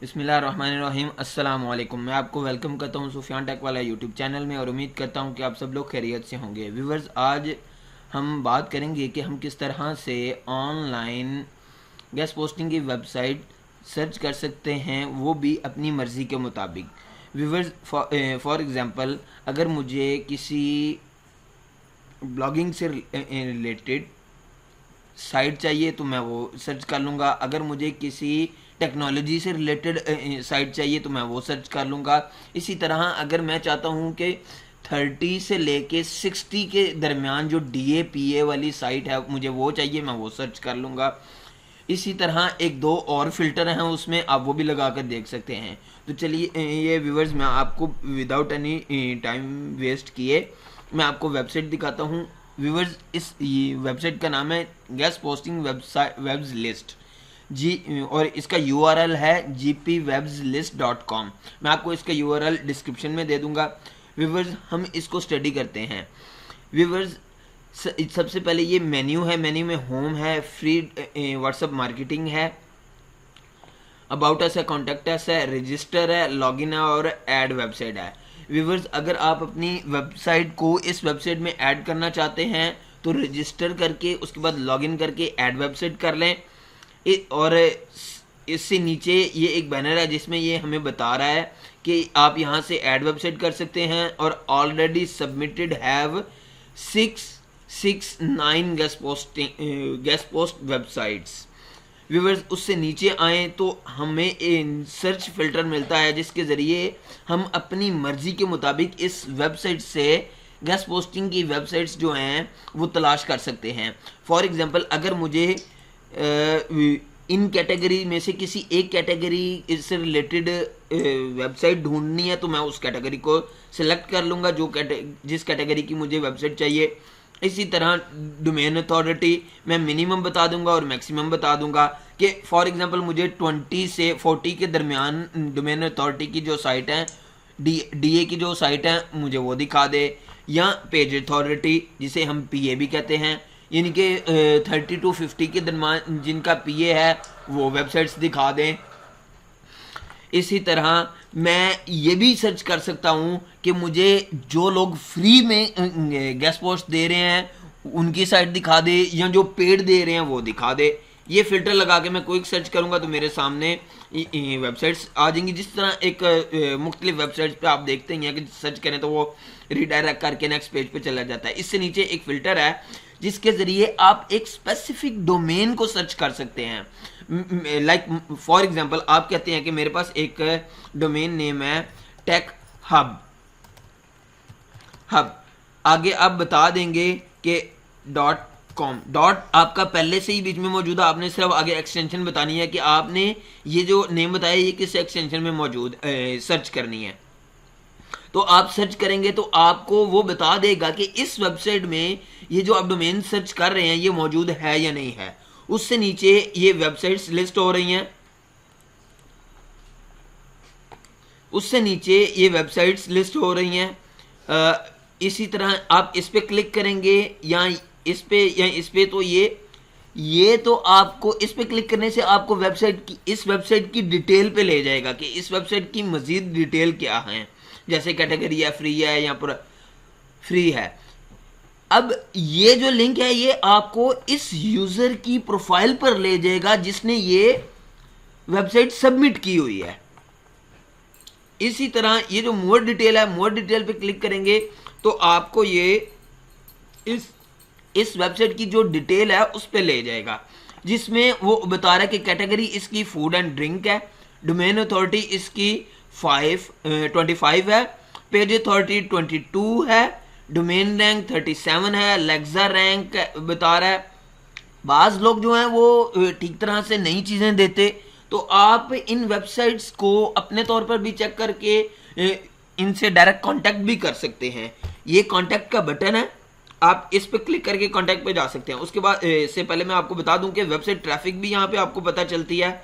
बिस्मिल्लाहिर्रहमानिर्रहीम अस्सलाम वालेकुम। मैं आपको वेलकम करता हूं सुफियान टेक वाला यूट्यूब चैनल में और उम्मीद करता हूं कि आप सब लोग खैरियत से होंगे। व्यूवर्स, आज हम बात करेंगे कि हम किस तरह से ऑनलाइन गेस्ट पोस्टिंग की वेबसाइट सर्च कर सकते हैं, वो भी अपनी मर्ज़ी के मुताबिक। व्यूवर्स, फॉर एग्ज़ाम्पल, अगर मुझे किसी ब्लॉगिंग से रिलेटेड साइट चाहिए तो मैं वो सर्च कर लूँगा। अगर मुझे किसी टेक्नोलॉजी से रिलेटेड साइट चाहिए तो मैं वो सर्च कर लूँगा। इसी तरह अगर मैं चाहता हूँ कि 30 से लेके 60 के दरमियान जो DAPA वाली साइट है मुझे वो चाहिए, मैं वो सर्च कर लूँगा। इसी तरह एक दो और फिल्टर हैं, उसमें आप वो भी लगा कर देख सकते हैं। तो चलिए ये व्यूवर्स, मैं आपको विदाउट एनी टाइम वेस्ट किए मैं आपको वेबसाइट दिखाता हूँ। व्यूवर्स, इस वेबसाइट का नाम है गेस्ट पोस्टिंग वेब्स लिस्ट जी, और इसका URL है gpwebslist.com। मैं आपको इसका URL डिस्क्रिप्शन में दे दूंगा। व्यूवर्स, हम इसको स्टडी करते हैं। व्यूवर्स, सबसे पहले ये मेन्यू है, मेन्यू में होम है, फ्री व्हाट्सएप मार्केटिंग है, अबाउट अस है, कॉन्टेक्ट अस है, रजिस्टर है, लॉगिन है और ऐड वेबसाइट है। व्यूवर्स, अगर आप अपनी वेबसाइट को इस वेबसाइट में ऐड करना चाहते हैं तो रजिस्टर करके उसके बाद लॉगिन करके ऐड वेबसाइट कर लें। और इससे नीचे ये एक बैनर है जिसमें ये हमें बता रहा है कि आप यहाँ से ऐड वेबसाइट कर सकते हैं और already submitted have 669 guest post websites. Viewers, उससे नीचे आए तो हमें सर्च फिल्टर मिलता है जिसके ज़रिए हम अपनी मर्ज़ी के मुताबिक इस वेबसाइट से गेस्ट पोस्टिंग की वेबसाइट्स जो हैं वो तलाश कर सकते हैं। फॉर एग्ज़ाम्पल, अगर मुझे इन कैटेगरी में से किसी एक कैटेगरी से रिलेटेड वेबसाइट ढूंढनी है तो मैं उस कैटेगरी को सिलेक्ट कर लूँगा जिस कैटेगरी की मुझे वेबसाइट चाहिए। इसी तरह डोमेन अथॉरिटी मैं मिनिमम बता दूंगा और मैक्सिमम बता दूंगा कि फॉर एग्जांपल मुझे 20 से 40 के दरमियान डोमेन अथॉरिटी की जो साइट है, DA की जो साइट है, मुझे वो दिखा दे। या पेज अथॉरिटी जिसे हम PA भी कहते हैं, यानी कि 30 to 50 के दरमियान जिनका PA है वो वेबसाइट्स दिखा दें। इसी तरह मैं ये भी सर्च कर सकता हूँ कि मुझे जो लोग फ्री में गेस्ट पोस्ट दे रहे हैं उनकी साइट दिखा दे या जो पेड दे रहे हैं वो दिखा दे। ये फिल्टर लगा के मैं कोई सर्च करूँगा तो मेरे सामने वेबसाइट्स आ जाएंगी। जिस तरह एक मुख्तलिफ वेबसाइट्स पे आप देखते हैं कि सर्च करें तो वो रिडायरेक्ट करके नेक्स्ट पेज पे चला जाता है। इससे नीचे एक फ़िल्टर है जिसके ज़रिए आप एक स्पेसिफिक डोमेन को सर्च कर सकते हैं। लाइक फॉर एग्जांपल, आप कहते हैं कि मेरे पास एक डोमेन नेम है टेक हब। आगे आप बता देंगे कि .com आपका पहले से ही बीच में मौजूद है, आपने सिर्फ आगे एक्सटेंशन बतानी है कि आपने ये जो नेम बताया ये किस एक्सटेंशन में मौजूद सर्च करनी है। तो आप सर्च करेंगे तो आपको वो बता देगा कि इस वेबसाइट में ये जो आप डोमेन सर्च कर रहे हैं ये मौजूद है या नहीं है। उससे नीचे ये वेबसाइट्स लिस्ट हो रही हैं, उससे नीचे ये वेबसाइट्स लिस्ट हो रही हैं। इसी तरह आप इस पे क्लिक करेंगे या इस पे तो ये तो आपको इस पे क्लिक करने से आपको इस वेबसाइट की डिटेल पे ले जाएगा कि इस वेबसाइट की मजीद डिटेल क्या है, जैसे कैटेगरी है, फ्री है या पूरा फ्री है। अब ये जो लिंक है ये आपको इस यूजर की प्रोफाइल पर ले जाएगा जिसने ये वेबसाइट सबमिट की हुई है। इसी तरह ये जो मोर डिटेल है, मोर डिटेल पे क्लिक करेंगे तो आपको ये इस वेबसाइट की जो डिटेल है उस पे ले जाएगा जिसमें वो बता रहा है कि कैटेगरी इसकी फूड एंड ड्रिंक है, डोमेन अथॉरिटी इसकी 25 है, पेज अथॉरिटी 22 है, डोमेन रैंक 37 है, लेक्सा रैंक बता रहा है। बाज़ लोग जो हैं वो ठीक तरह से नई चीज़ें देते, तो आप इन वेबसाइट्स को अपने तौर पर भी चेक करके इनसे डायरेक्ट कांटेक्ट भी कर सकते हैं। ये कांटेक्ट का बटन है, आप इस पे क्लिक करके कांटेक्ट पे जा सकते हैं। उसके बाद इससे पहले मैं आपको बता दूं कि वेबसाइट ट्रैफिक भी यहाँ पे आपको पता चलती है।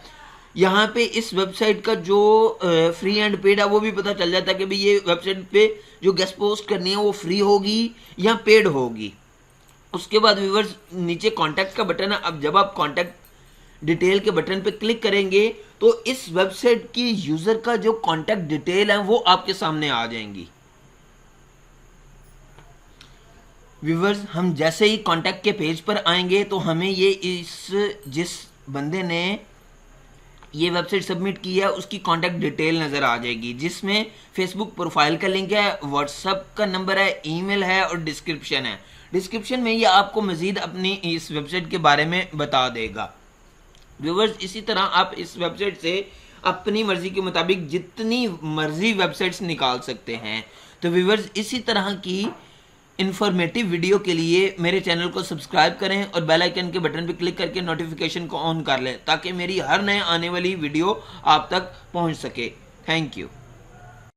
यहाँ पे इस वेबसाइट का जो फ्री एंड पेड है वो भी पता चल जाता है कि भाई ये वेबसाइट पे जो गेस्ट पोस्ट करनी है वो फ्री होगी या पेड होगी। उसके बाद व्यूअर्स नीचे कांटेक्ट का बटन है। अब जब आप कांटेक्ट डिटेल के बटन पे क्लिक करेंगे तो इस वेबसाइट की यूज़र का जो कॉन्टैक्ट डिटेल है वो आपके सामने आ जाएंगी। व्यूवर्स, हम जैसे ही कॉन्टैक्ट के पेज पर आएंगे तो हमें ये जिस बंदे ने ये वेबसाइट सबमिट की है उसकी कॉन्टैक्ट डिटेल नज़र आ जाएगी, जिसमें फेसबुक प्रोफाइल का लिंक है, व्हाट्सएप का नंबर है, ईमेल है और डिस्क्रिप्शन है। डिस्क्रिप्शन में ये आपको मज़ीद अपनी इस वेबसाइट के बारे में बता देगा। व्यूवर्स, इसी तरह आप इस वेबसाइट से अपनी मर्जी के मुताबिक जितनी मर्जी वेबसाइट्स निकाल सकते हैं। तो व्यूवर्स, इसी तरह की इन्फॉर्मेटिव वीडियो के लिए मेरे चैनल को सब्सक्राइब करें और बेल आइकन के बटन पर क्लिक करके नोटिफिकेशन को ऑन कर लें ताकि मेरी हर नए आने वाली वीडियो आप तक पहुंच सके। Thank you.